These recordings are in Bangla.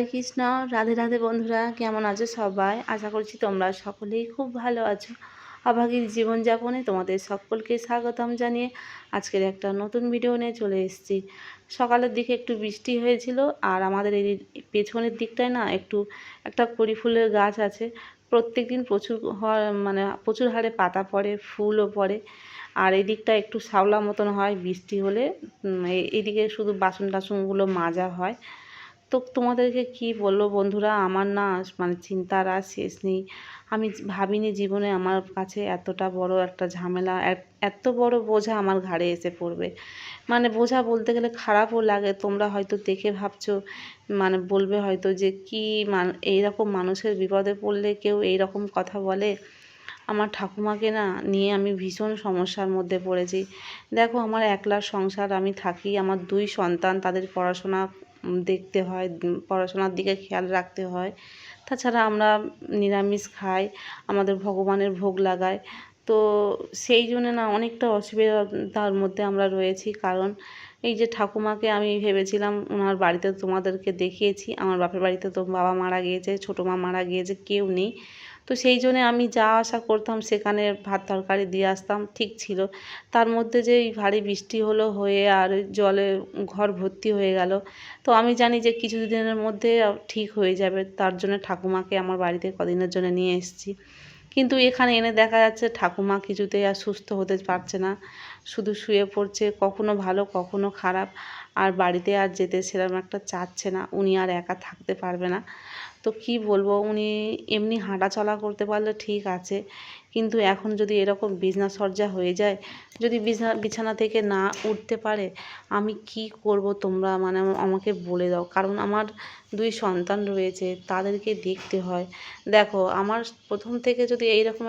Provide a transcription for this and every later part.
হরে কৃষ্ণ। রাধে রাধে বন্ধুরা, কেমন আছো সবাই? আশা করছি তোমরা সকলেই খুব ভালো আছো। অভাগীর জীবনযাপনে তোমাদের সকলকে স্বাগতম জানিয়ে আজকের একটা নতুন ভিডিও নিয়ে চলে এসেছি। সকালের দিকে একটু বৃষ্টি হয়েছিল, আর আমাদের এই পেছনের দিকটায় না একটা কড়ি ফুলের গাছ আছে। প্রত্যেক দিন প্রচুর হারে পাতা পড়ে, ফুলও পড়ে। আর এই দিকটা একটু শ্যাওলা মতন হয় বৃষ্টি হলে। এইদিকে শুধু বাসন টাসনগুলো মাজা হয়। তো তোমাদেরকে কি বলবো বন্ধুরা, আমার না চিন্তার আর শেষ নেই। আমি ভাবিনি জীবনে আমার কাছে এতটা বড় একটা ঝামেলা, এত বড় বোঝা আমার ঘাড়ে এসে পড়বে। বোঝা বলতে গেলে খারাপও লাগে। তোমরা হয়তো দেখে ভাবছো, বলবে হয়তো যে কি এইরকম মানুষের বিপদে পড়লে কেউ এইরকম কথা বলে। আমার ঠাকুমাকে না নিয়ে আমি ভীষণ সমস্যার মধ্যে পড়েছি। দেখো, আমার একলার সংসার, আমি থাকি, আমার 2 সন্তান, তাদের পড়াশোনা দেখতে হয়, পড়াশোনার দিকে খেয়াল রাখতে হয়। তাছাড়া আমরা নিরামিষ খাই, আমাদের ভগবানের ভোগ লাগাই। তো সেই জন্য না অনেকটা অসুবিধার মধ্যে আমরা রয়েছি। কারণ এই যে ঠাকুমাকে আমি ভেবেছিলাম, ওনার বাড়িতে তোমাদেরকে দেখিয়েছি, আমার বাপের বাড়িতে তো বাবা মারা গিয়েছে, ছোটো মা মারা গিয়েছে, কেউ নেই। তো সেই জন্য আমি যা আশা করতাম সেখানে ভাত তরকারি দিয়ে আসতাম, ঠিক ছিল। তার মধ্যে যে এই ভারী বৃষ্টি হয়ে আর জলে ঘর ভর্তি হয়ে গেল। তো আমি জানি যে কিছুদিনের মধ্যে ঠিক হয়ে যাবে, তার জন্য ঠাকুমাকে আমার বাড়িতে কদিনের জন্য নিয়ে এসেছি। কিন্তু এখানে এনে দেখা যাচ্ছে ঠাকুমা কিছুতেই আর সুস্থ হতে পারছে না, শুধু শুয়ে পড়ছে, কখনো ভালো কখনো খারাপ। আর বাড়িতে আর যেতে সেরকম একটা চাচ্ছে না, উনি আর একা থাকতে পারবে না। তো কি বলবো, উনি এমনি হাঁটা চলা করতে পারলে ঠিক আছে, কিন্তু এখন যদি এরকম বিছনাসজ্জা হয়ে যায়, যদি বিছানা থেকে না উঠতে পারে, আমি কি করব তোমরা আমাকে বলে দাও। কারণ আমার 2 সন্তান রয়েছে, তাদেরকে দেখতে হয়। দেখো, আমার প্রথম থেকে যদি এইরকম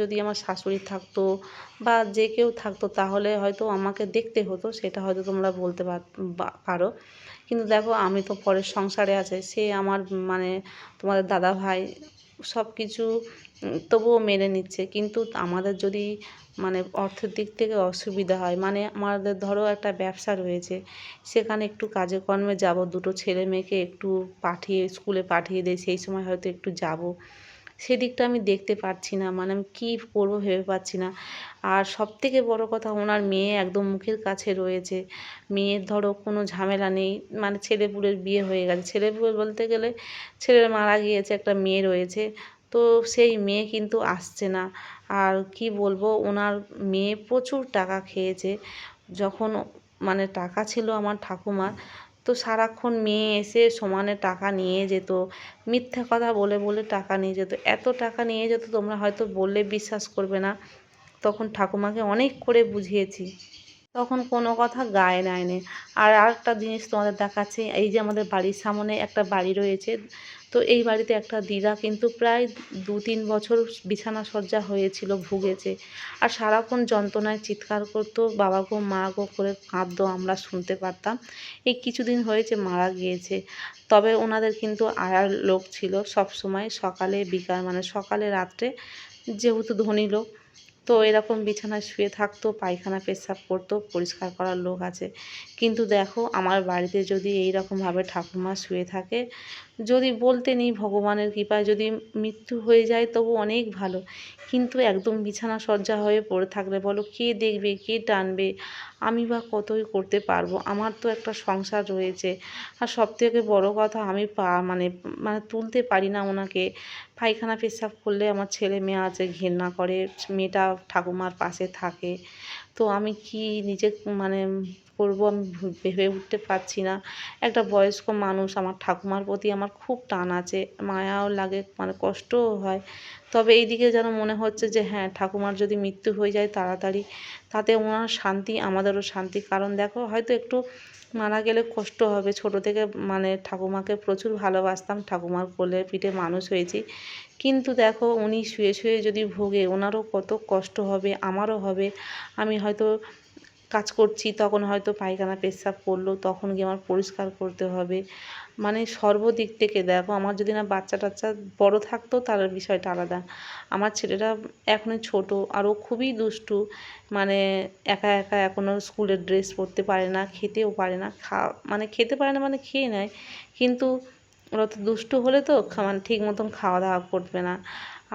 যদি আমার শাশুড়ি থাকতো বা যে কেউ থাকতো, তাহলে হয়তো আমাকে দেখতে হতো, সেটা হয়তো তোমরা বলতে পারো। কিন্তু দেখো, আমি তো পরের সংসারে আছে, সে আমার মানে তোমাদের দাদা ভাই সব কিছু তবুও মেনে নিচ্ছে। কিন্তু আমাদের যদি অর্থের দিক থেকে অসুবিধা হয়, আমাদের ধরো একটা ব্যবসা রয়েছে, সেখানে একটু কাজে কর্মে যাব, 2টো ছেলে মেয়েকে একটু স্কুলে পাঠিয়ে দেয়, সেই সময় হয়তো একটু যাব, সেদিকটা আমি দেখতে পারছি না। আমি কী করবো ভেবে পাচ্ছি না। আর সবথেকে বড় কথা, ওনার মেয়ে একদম মুখের কাছে রয়েছে। মেয়ের ধরো কোনো ঝামেলা নেই, ছেলেপুলের বিয়ে হয়ে গেছে, ছেলেপুলে বলতে গেলে ছেলের মারা গিয়েছে, একটা মেয়ে রয়েছে। তো সেই মেয়ে কিন্তু আসছে না। আর কি বলবো, ওনার মেয়ে প্রচুর টাকা খেয়েছে। যখন টাকা ছিল আমার ঠাকুমার, তো সারাক্ষণ মেয়ে এসে সমানে টাকা নিয়ে যেত, মিথ্যা কথা বলে বলে টাকা নিয়ে যেত, এত টাকা নিয়ে যেত তোমরা হয়তো বললে বিশ্বাস করবে না। তখন ঠাকুমাকে অনেক করে বুঝিয়েছি, তখন কোনো কথা গায়ে নেয়নি। আর আরেকটা জিনিস তোমাদের দেখাচ্ছি, এই যে আমাদের বাড়ির সামনে একটা বাড়ি রয়েছে, তো এই বাড়িতে একটা দিদা কিন্তু প্রায় 2-3 বছর বিছানা সজ্জা হয়েছিল, ভুগেছে। আর সারাক্ষণ যন্ত্রণায় চিৎকার করতো, বাবা গো মা গো করে কাঁদতো, আমরা শুনতে পারতাম। এই কিছুদিন হয়েছে মারা গিয়েছে। তবে ওনাদের কিন্তু আয়ার লোক ছিল সব সময়, সকালে বিকাল সকালে রাত্রে, যেহেতু ধনী লোক, তো এরকম বিছানায় শুয়ে থাকতো, পায়খানা পেচ্ছাপ করতো, পরিষ্কার করার লোক আছে। কিন্তু দেখো, আমার বাড়িতে যদি এই রকমভাবে ঠাকুমা শুয়ে থাকে, যদি বলতে নেই ভগবানের কৃপায় যদি মৃত্যু হয়ে যায় তবু অনেক ভালো, কিন্তু একদম বিছানা সজ্জা হয়ে পড়ে থাকলে বলো কে দেখবে, কে টানবে? আমি বা কতই করতে পারবো? আমার তো একটা সংসার রয়েছে। আর সবথেকে বড় কথা, আমি তুলতে পারি না ওনাকে। পায়খানা পেচ্ছাপ করলে আমার ছেলে মেয়ে আছে, ঘেন্না করে, মেয়েটা ঠাকুমার পাশে থাকে। তো আমি কি নিজে করবো, আমি ভেবে উঠতে পারছি না। একটা বয়স্ক মানুষ, আমার ঠাকুমার প্রতি আমার খুব টান আছে, মায়াও লাগে, কষ্টও হয়। তবে এইদিকে যেন মনে হচ্ছে যে হ্যাঁ, ঠাকুমার যদি মৃত্যু হয়ে যায় তাড়াতাড়ি, তাতে ওনার শান্তি, আমাদেরও শান্তি। কারণ দেখো, হয়তো একটু মারা গেলে কষ্ট হবে। ছোটো থেকে ঠাকুমাকে প্রচুর ভালোবাসতাম, ঠাকুমার কোলে পিঠে মানুষ হয়েছি। কিন্তু দেখো, উনি শুয়ে শুয়ে যদি ভোগে, ওনারও কত কষ্ট হবে, আমারও হবে। আমি হয়তো কাজ করছি, তখন হয়তো পায়খানা পেচ্ছাপ করলো, তখন গিয়ে আমার পরিষ্কার করতে হবে। সর্বদিক থেকে দেখো, আমার যদি না বাচ্চা টাচ্চা বড় থাকতো তার বিষয়টা আলাদা। আমার ছেলেটা এখনই ছোট, আর ও খুবই দুষ্টু। একা একা এখনও স্কুলের ড্রেস পরতে পারে না, খেতেও পারে না, খেতে পারে না খেয়ে নেয়, কিন্তু ওরা তো দুষ্টু হলে তো মানে ঠিক মতন খাওয়া দাওয়া করবে না।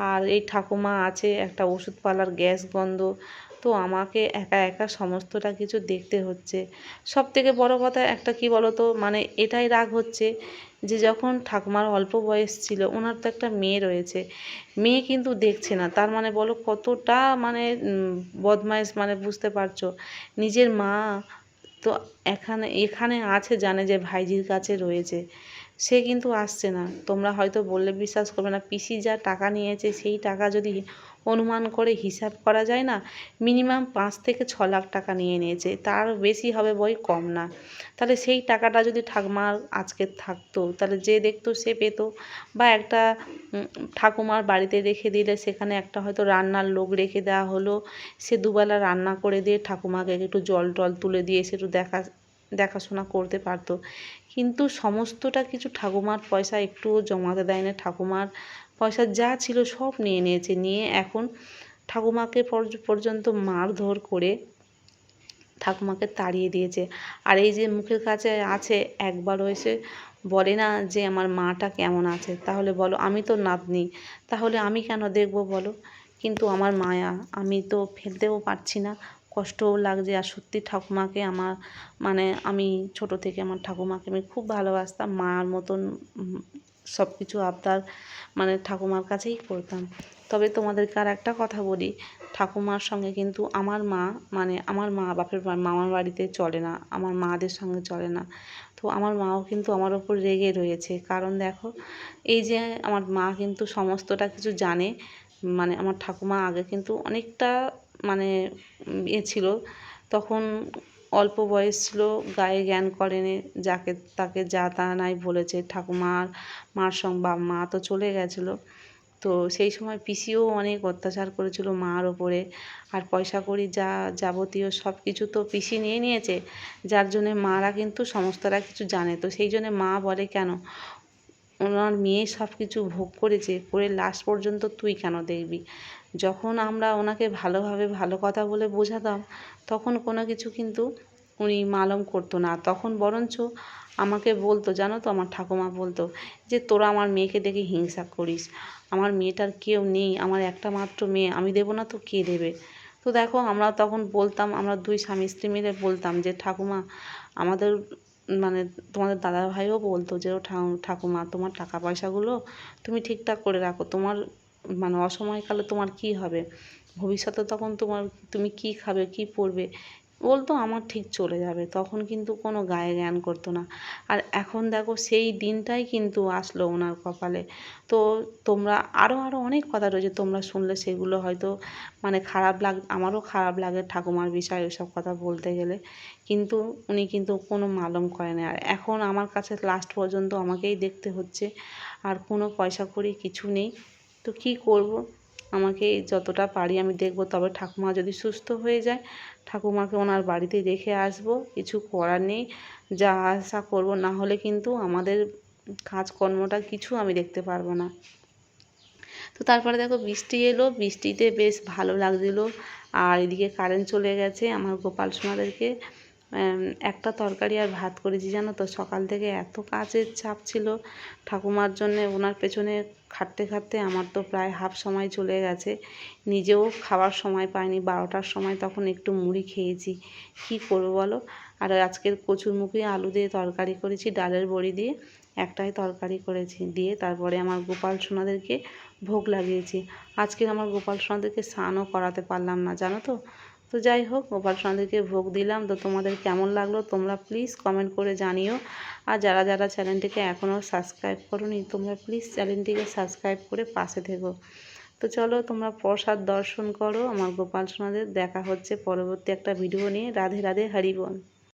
আর এই ঠাকুমা আছে একটা ওষুধপালার গ্যাস গন্ধ, তো আমাকে একা একা সমস্তটা কিছু দেখতে হচ্ছে। সব থেকে বড় কথা একটা কি বলো তো, মানে এটাই রাগ হচ্ছে যে যখন ঠাকুমার অল্প বয়স ছিল, ওনার তো একটা মেয়ে রয়েছে, মেয়ে কিন্তু দেখছে না। তার মানে বলো কতটা মানে বদমাইশ, মানে বুঝতে পারছো। নিজের মা তো এখানে এখানে আছে, জানে যে ভাইজির কাছে রয়েছে, সে কিন্তু আসছে না। তোমরা হয়তো বললে বিশ্বাস করবে না, পিসি যা টাকা নিয়েছে সেই টাকা যদি অনুমান করে হিসাব করা যায় না, মিনিমাম 5 থেকে 6 লাখ টাকা নিয়ে নিয়েছে, তার বেশি হবে বই কম না। তাহলে সেই টাকাটা যদি ঠাকুমার আজকে থাকতো, তাহলে যে দেখতো সে পেতো। বা একটা ঠাকুমার বাড়িতে রেখে দিলে সেখানে একটা হয়তো রান্নার লোক রেখে দেওয়া হলো, সে দুবেলা রান্না করে দিয়ে ঠাকুমাকে একটু জল টল তুলে দিয়ে এসে একটু দেখাশোনা করতে পারতো। কিন্তু সমস্তটা কিছু ঠাকুমার পয়সা একটুও জমাতে দেয় না। ঠাকুমার পয়সা যা ছিল সব নিয়ে নিয়েছে, নিয়ে এখন ঠাকুমাকে পর্যন্ত মারধর করে ঠাকুমাকে তাড়িয়ে দিয়েছে। আর এই যে মুখের কাছে আছে, একবারও এসে বলে না যে আমার মাটা কেমন আছে। তাহলে বলো, আমি তো নাতনি, তাহলে আমি কেন দেখবো বলো। কিন্তু আমার মায়া, আমি তো ফেলতেও পারছি না, কষ্টও লাগছে। আর সত্যি ঠাকুমাকে আমার মানে আমি ছোট থেকে আমার ঠাকুমাকে আমি খুব ভালোবাসতাম, মার মতন সব কিছু আবদার মানে ঠাকুমার কাছেই করতাম। তবে তোমাদেরকে আর একটা কথা বলি, ঠাকুমার সঙ্গে কিন্তু আমার মা, মানে আমার মা বাপের মামার বাড়িতে চলে না, আমার মাদের সঙ্গে চলে না। তো আমার মাও কিন্তু আমার ওপর রেগে রয়েছে, কারণ দেখো এই যে আমার মা কিন্তু সমস্তটা কিছু জানে। মানে আমার ঠাকুমা আগে কিন্তু অনেকটা মানে ছিল, তখন অল্প বয়স ছিল, গায়ে জ্ঞান করেনি, যাকে তাকে যা তা নাই বলেছে। ঠাকুমার মার সঙ্গে মা তো চলে গেছিলো, তো সেই সময় পিসিও অনেক অত্যাচার করেছিল মার ওপরে। আর পয়সা কড়ি যা যাবতীয় সব কিছু তো পিসি নিয়ে নিয়েছে, যার জন্যে মারা কিন্তু সমস্তটা কিছু জানে। তো সেই জন্যে মা বলে, কেন ওনার মেয়ে সব কিছু ভোগ করেছে, করে লাস্ট পর্যন্ত তুই কেন দেখবি। যখন আমরা ওনাকে ভালোভাবে ভালো কথা বলে বোঝাতাম, তখন কোনো কিছু কিন্তু উনি মালুম করতো না। তখন বরঞ্চ আমাকে বলতো, জানো তো আমার ঠাকুমা বলতো যে তোরা আমার মেয়েকে দেখে হিংসা করিস, আমার মেয়েটার কেউ নেই, আমার একটা মাত্র মেয়ে, আমি দেবো না তো কে দেবে। তো দেখো আমরা তখন বলতাম, আমরা দুই স্বামী স্ত্রী মিলে বলতাম যে ঠাকুমা আমাদের মানে তোমাদের দাদা ভাইও বলতো যে ও ঠাকুমা তোমার টাকা পয়সাগুলো তুমি ঠিকঠাক করে রাখো, তোমার মানে অসময়কালে তোমার কি হবে, ভবিষ্যতে তখন তুমি কি খাবে কি পরবে, বলতো আমার ঠিক চলে যাবে। তখন কিন্তু কোনো গায়ে জ্ঞান করতো না। আর এখন দেখো সেই দিনটাই কিন্তু আসলো ওনার কপালে। তো তোমরা আরও অনেক কথা রয়েছে, তোমরা শুনলে সেগুলো হয়তো মানে আমারও খারাপ লাগে ঠাকুমার বিষয়ে ওইসব কথা বলতে গেলে। কিন্তু উনি কিন্তু কোনো মালুম করে না। আর এখন আমার কাছে লাস্ট পর্যন্ত আমাকেই দেখতে হচ্ছে, আর কোনো পয়সা কড়ি কিছু নেই। তো কী করব, আমাকে যতটা পারি আমি দেখব। তবে ঠাকুমা যদি সুস্থ হয়ে যায়, ঠাকুমাকে ওনার বাড়িতে রেখে আসব, কিছু করার নেই, যা আশা করব। না হলে কিন্তু আমাদের কাজকর্মটা কিছু আমি দেখতে পারবো না। তো তারপরে দেখো বৃষ্টি এলো, বৃষ্টিতে বেশ ভালো লাগছিলো। আর এদিকে কারেন্ট চলে গেছে। আমার গোপাল সোনাদেরকে একটা তরকারি আর ভাত করেছি, জানো তো। সকাল থেকে এত কাজের চাপ ছিল ঠাকুমার জন্যে, ওনার পেছনে খাটতে খাটতে আমার তো প্রায় হাফ সময় চলে গেছে। নিজেও খাওয়ার সময় পাইনি, 12টার সময় তখন একটু মুড়ি খেয়েছি। কি করবো বলো। আর আজকের কচুরমুখী আলু দিয়ে তরকারি করেছি, ডালের বড়ি দিয়ে একটাই তরকারি করেছি, দিয়ে তারপরে আমার গোপাল সোনাদেরকে ভোগ লাগিয়েছি। আজকে আমার গোপাল সোনাদেরকে স্নানও করাতে পারলাম না, জানো তো। তো যাই হোক, গোপাল সোনাদেরকে ভোগ দিলাম। তো তোমাদের কেমন লাগলো তোমরা প্লিজ কমেন্ট করে জানিও। আর যারা যারা চ্যানেলটিকে এখনও সাবস্ক্রাইব করোনি, তোমরা প্লিজ চ্যানেলটিকে সাবস্ক্রাইব করে পাশে থেকো। তো চলো তোমরা প্রসাদ দর্শন করো আমার গোপাল সোনাদের। দেখা হচ্ছে পরবর্তী একটা ভিডিও নিয়ে। রাধে রাধে, হরি বল।